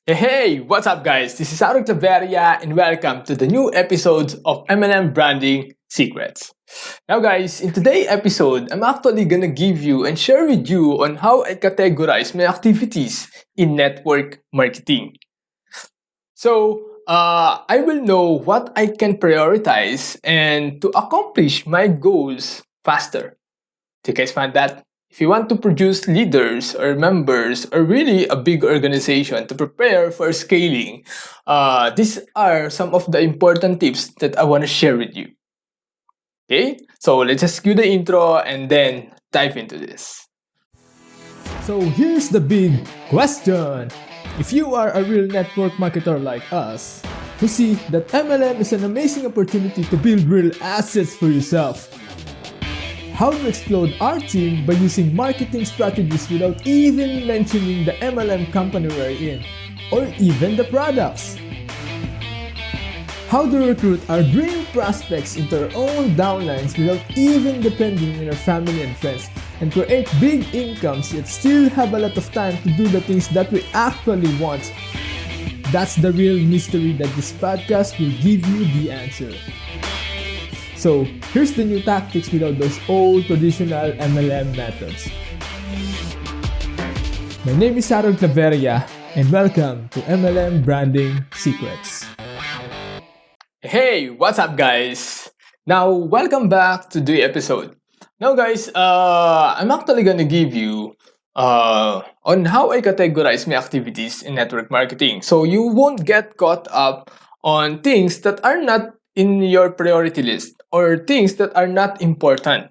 Hey, what's up, guys? This is Claveria, and welcome to the new episode of MLM Branding Secrets. Now, guys, in today's episode, I'm actually gonna give you and share with you on how I categorize my activities in network marketing. I will know what I can prioritize and to accomplish my goals faster. Do you guys find that? If you want to produce leaders or members or really a big organization to prepare for scaling, these are some of the important tips that I want to share with you. Okay, so let's just cue the intro and then dive into this. So here's the big question. If you are a real network marketer like us, who see that MLM is an amazing opportunity to build real assets for yourself, how to explode our team by using marketing strategies without even mentioning the MLM company we're in, or even the products. How to recruit our dream prospects into our own downlines without even depending on our family and friends, and create big incomes yet still have a lot of time to do the things that we actually want. That's the real mystery that this podcast will give you the answer. So, here's the new tactics without those old traditional MLM methods. My name is Claveria, and welcome to MLM Branding Secrets. Hey, what's up, guys? Now, welcome back to the episode. Now, guys, I'm actually gonna give you on how I categorize my activities in network marketing, so you won't get caught up on things that are not in your priority list or things that are not important.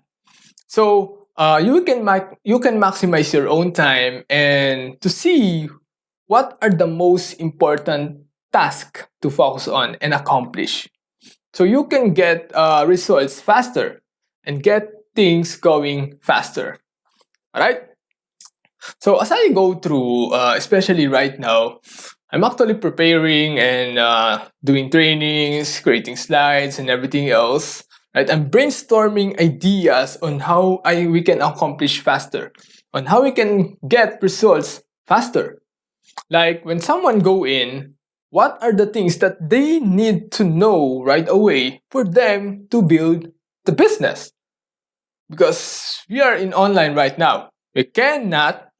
So you can maximize your own time and to see what are the most important tasks to focus on and accomplish. So you can get results faster and get things going faster. All right. So as I go through, especially right now, I'm actually preparing and doing trainings, creating slides, and everything else. Right, I'm brainstorming ideas on how we can accomplish faster, on how we can get results faster. Like when someone go in, what are the things that they need to know right away for them to build the business? Because we are in online right now, we cannot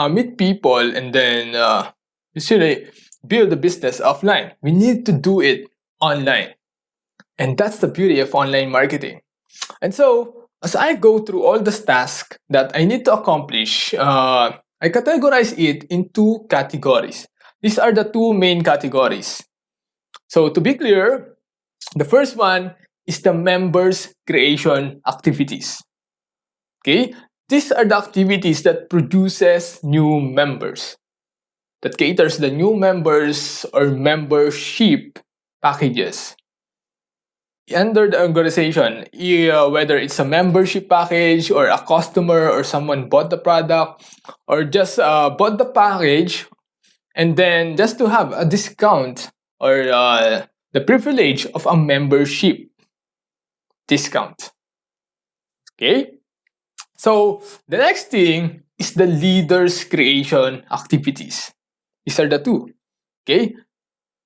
meet people and then usually build a business offline. We need to do it online. And that's the beauty of online marketing. And so, as I go through all the tasks that I need to accomplish, I categorize it in two categories. These are the two main categories. So, to be clear, the first one is the members creation activities. Okay? These are the activities that produces new members, that caters the new members or membership packages under the organization, whether it's a membership package or a customer or someone bought the product or just bought the package and then just to have a discount or the privilege of a membership discount. Okay? So the next thing is the leaders creation activities. These are the two. Okay?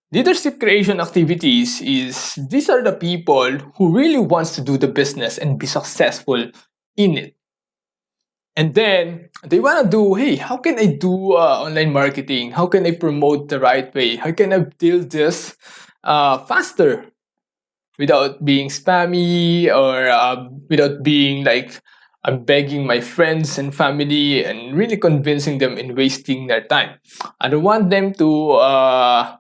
Leadership creation activities is these are the people who really wants to do the business and be successful in it. And then they want to do, hey, how can I do online marketing? How can I promote the right way? How can I build this faster without being spammy or without being like I'm begging my friends and family and really convincing them and wasting their time. I don't want them to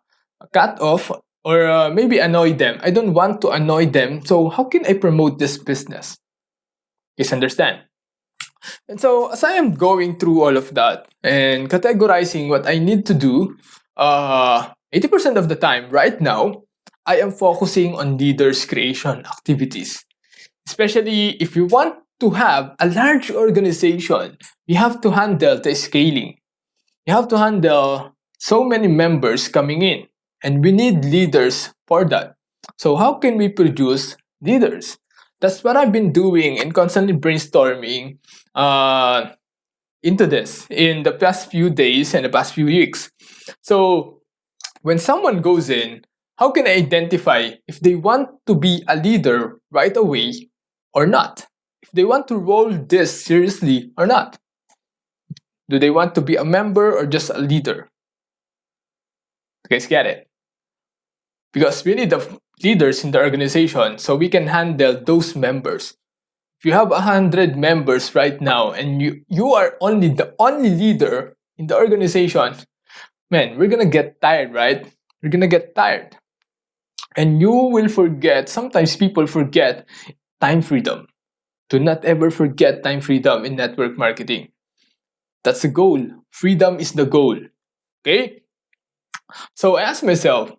cut off or maybe annoy them. I don't want to annoy them. So how can I promote this business? Please understand. And so as I am going through all of that and categorizing what I need to do, 80% of the time right now, I am focusing on leaders creation activities. Especially if you want to have a large organization, you have to handle the scaling. You have to handle so many members coming in, and we need leaders for that. So how can we produce leaders? That's what I've been doing and constantly brainstorming into this in the past few days and the past few weeks. So when someone goes in, how can I identify if they want to be a leader right away or not? If they want to roll this seriously or not? Do they want to be a member or just a leader? You guys get it? Because we need the leaders in the organization so we can handle those members. If you have 100 members right now and you are only the only leader in the organization, man, we're gonna get tired, right? We're gonna get tired. And you will forget, sometimes people forget time freedom. Do not ever forget time freedom in network marketing. That's the goal. Freedom is the goal. Okay? So I asked myself,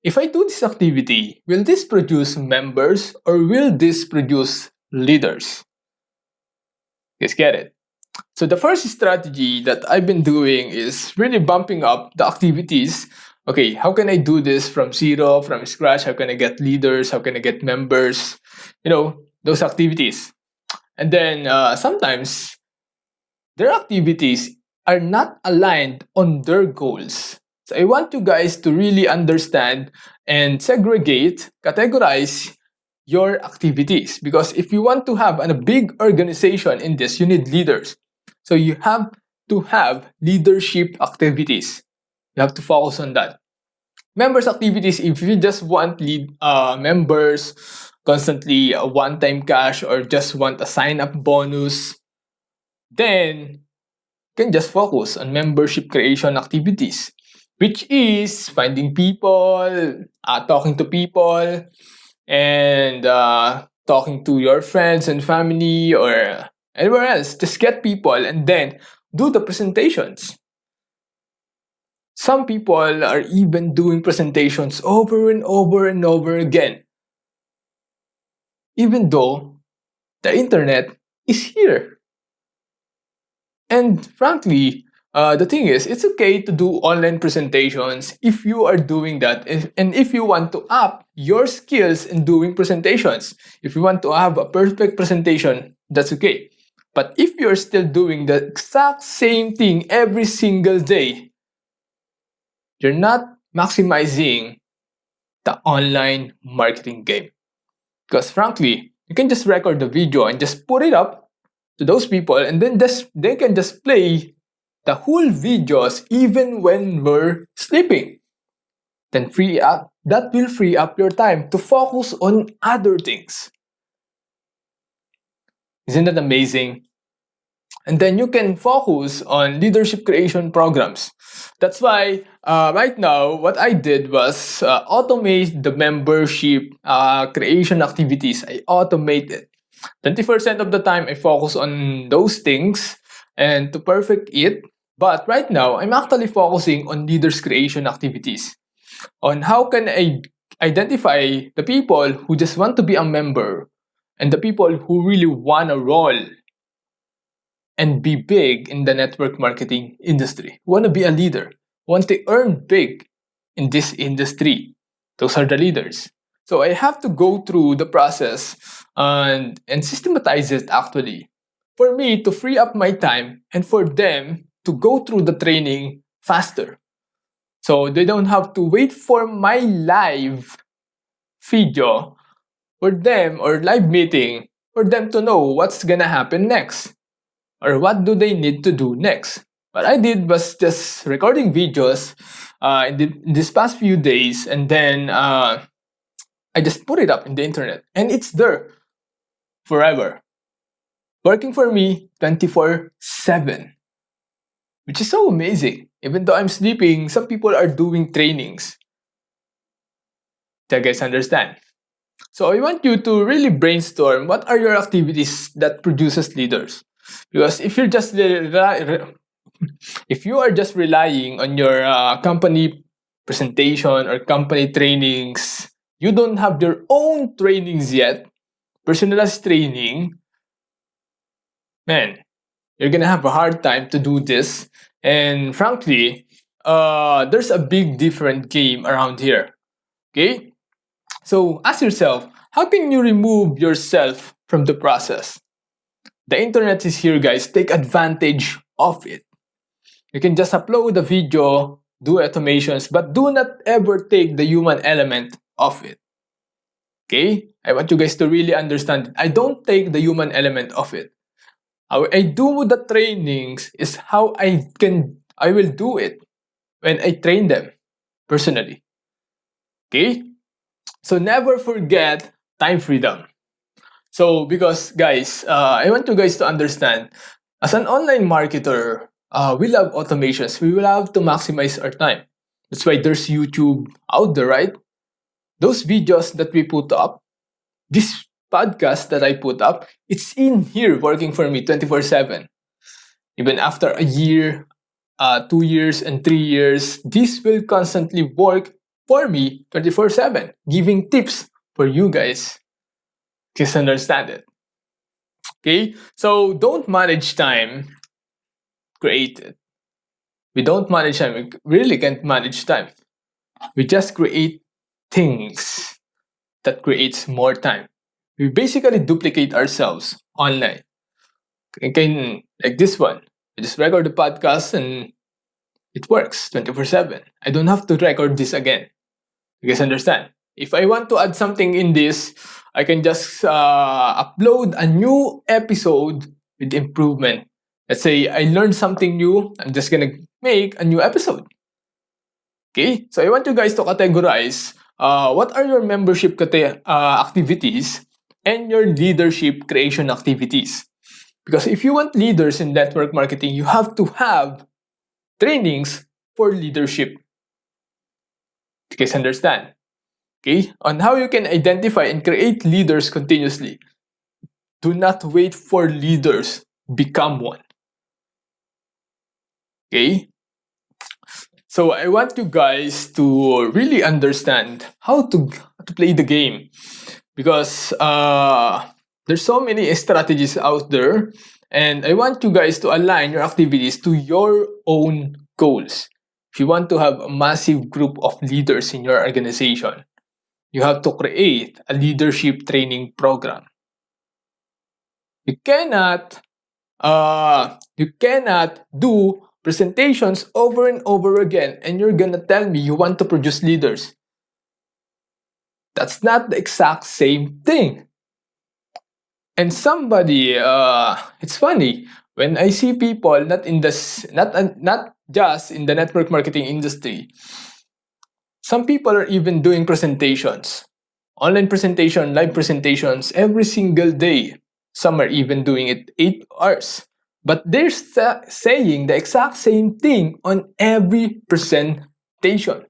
if I do this activity, will this produce members or will this produce leaders? Let's get it. So the first strategy that I've been doing is really bumping up the activities. Okay, how can I do this from zero, from scratch? How can I get leaders? How can I get members? Those activities. And then sometimes their activities are not aligned on their goals. So I want you guys to really understand and segregate, categorize your activities. Because if you want to have a big organization in this, you need leaders. So you have to have leadership activities. You have to focus on that. Members activities, if you just want members constantly one-time cash or just want a sign-up bonus, then you can just focus on membership creation activities, which is finding people, talking to people, and talking to your friends and family or anywhere else. Just get people and then do the presentations. Some people are even doing presentations over and over and over again, even though the internet is here. And frankly, the thing is, it's okay to do online presentations if you are doing that and if you want to up your skills in doing presentations. If you want to have a perfect presentation, that's okay. But if you're still doing the exact same thing every single day, you're not maximizing the online marketing game. Because frankly, you can just record the video and just put it up to those people and then they can just play the whole videos even when we're sleeping. Then that will free up your time to focus on other things. Isn't that amazing? And then you can focus on leadership creation programs. That's why right now, what I did was automate the membership creation activities. I automate it. 20% of the time, I focus on those things and to perfect it. But right now, I'm actually focusing on leaders creation activities. On how can I identify the people who just want to be a member and the people who really want to roll and be big in the network marketing industry, want to be a leader, want to earn big in this industry. Those are the leaders. So I have to go through the process and systematize it actually for me to free up my time and for them to go through the training faster. So they don't have to wait for my live video for them or live meeting for them to know what's gonna happen next or what do they need to do next. What I did was just recording videos in this past few days, and then I just put it up in the internet, and it's there forever, working for me 24/7, which is so amazing. Even though I'm sleeping, some people are doing trainings. Do you guys understand? So I want you to really brainstorm what are your activities that produces leaders. Because if you're just if you are just relying on your company presentation or company trainings, you don't have your own trainings yet, personalized training, man, you're gonna have a hard time to do this. And frankly, there's a big different game around here. Okay? So ask yourself, how can you remove yourself from the process? The internet is here, guys. Take advantage of it. You can just upload the video, do automations, but do not ever take the human element of it. Okay? I want you guys to really understand it. I don't take the human element of it. How I do the trainings is how I will do it when I train them personally. Okay? So never forget time freedom. So because guys, I want you guys to understand, as an online marketer, we love automations. We will have to maximize our time. That's why there's YouTube out there, right? Those videos that we put up, this podcast that I put up, it's in here working for me 24/7. Even after a year, 2 years, and 3 years, this will constantly work for me 24/7, giving tips for you guys. Just understand it. Okay? So don't manage time, create it. We don't manage time. We really can't manage time. We just create things that creates more time. We basically duplicate ourselves online. Can like this one. I just record the podcast and it works 24/7. I don't have to record this again. You guys understand? If I want to add something in this, I can just upload a new episode with improvement. Let's say I learned something new, I'm just gonna make a new episode. Okay, so I want you guys to categorize what are your membership activities and your leadership creation activities. Because if you want leaders in network marketing, you have to have trainings for leadership. You guys understand? Okay, on how you can identify and create leaders continuously. Do not wait for leaders, become one. Okay, so I want you guys to really understand how to play the game, because there's so many strategies out there, and I want you guys to align your activities to your own goals. If you want to have a massive group of leaders in your organization, you have to create a leadership training program. You cannot do presentations over and over again and you're gonna tell me you want to produce leaders. That's not the exact same thing. And somebody, it's funny when I see people not just in the network marketing industry. Some people are even doing presentations, online presentation, live presentations every single day. Some are even doing it 8 hours. But they're saying the exact same thing on every presentation.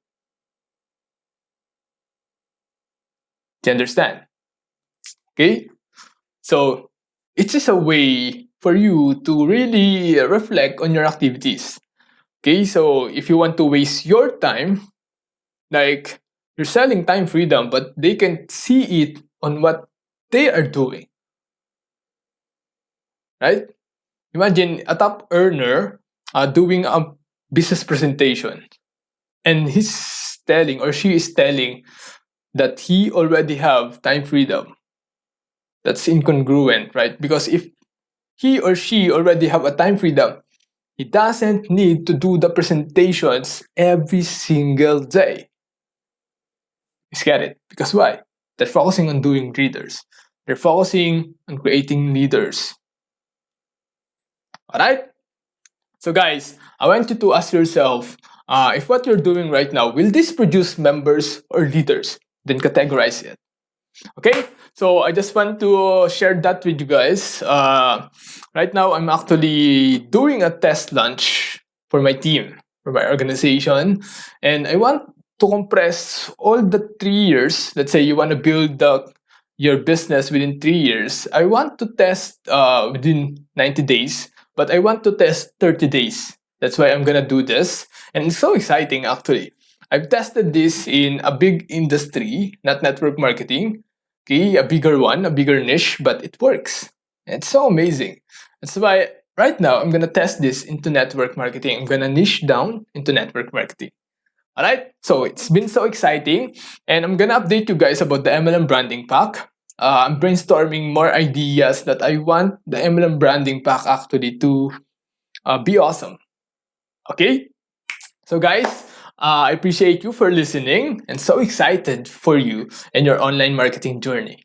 Do you understand? Okay? So it's just a way for you to really reflect on your activities. Okay, so if you want to waste your time, like you're selling time freedom, but they can see it on what they are doing. Right? Imagine a top earner doing a business presentation, and he's telling or she is telling that he already have time freedom. That's incongruent, right? Because if he or she already have a time freedom, he doesn't need to do the presentations every single day. You get it? Because why? They're focusing on doing leaders. They're focusing on creating leaders. Alright? So guys, I want you to ask yourself, if what you're doing right now, will this produce members or leaders? Then categorize it. Okay? So I just want to share that with you guys. Right now, I'm actually doing a test launch for my team, for my organization. And I want to compress all the 3 years. Let's say you want to build your business within 3 years. I want to test within 90 days, but I want to test 30 days. That's why I'm going to do this. And it's so exciting, actually. I've tested this in a big industry, not network marketing. Okay, a bigger one, a bigger niche, but it works. It's so amazing. That's why right now I'm gonna test this into network marketing. I'm gonna niche down into network marketing. All right, so it's been so exciting, and I'm gonna update you guys about the MLM branding pack. I'm brainstorming more ideas that I want the MLM branding pack actually to be awesome. Okay? So guys, I appreciate you for listening and so excited for you and your online marketing journey.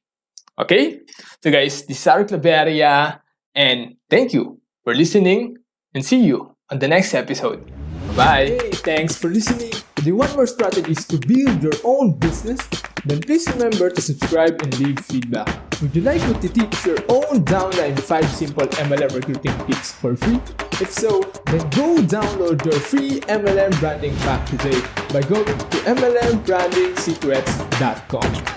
Okay? So guys, this is Claveria and thank you for listening and see you on the next episode. Bye. Hey, thanks for listening. Do you want more strategies to build your own business? Then please remember to subscribe and leave feedback. Would you like me to teach your own downline 5 simple MLM recruiting tips for free? If so, then go download your free MLM branding pack today by going to mlmbranding secrets.com.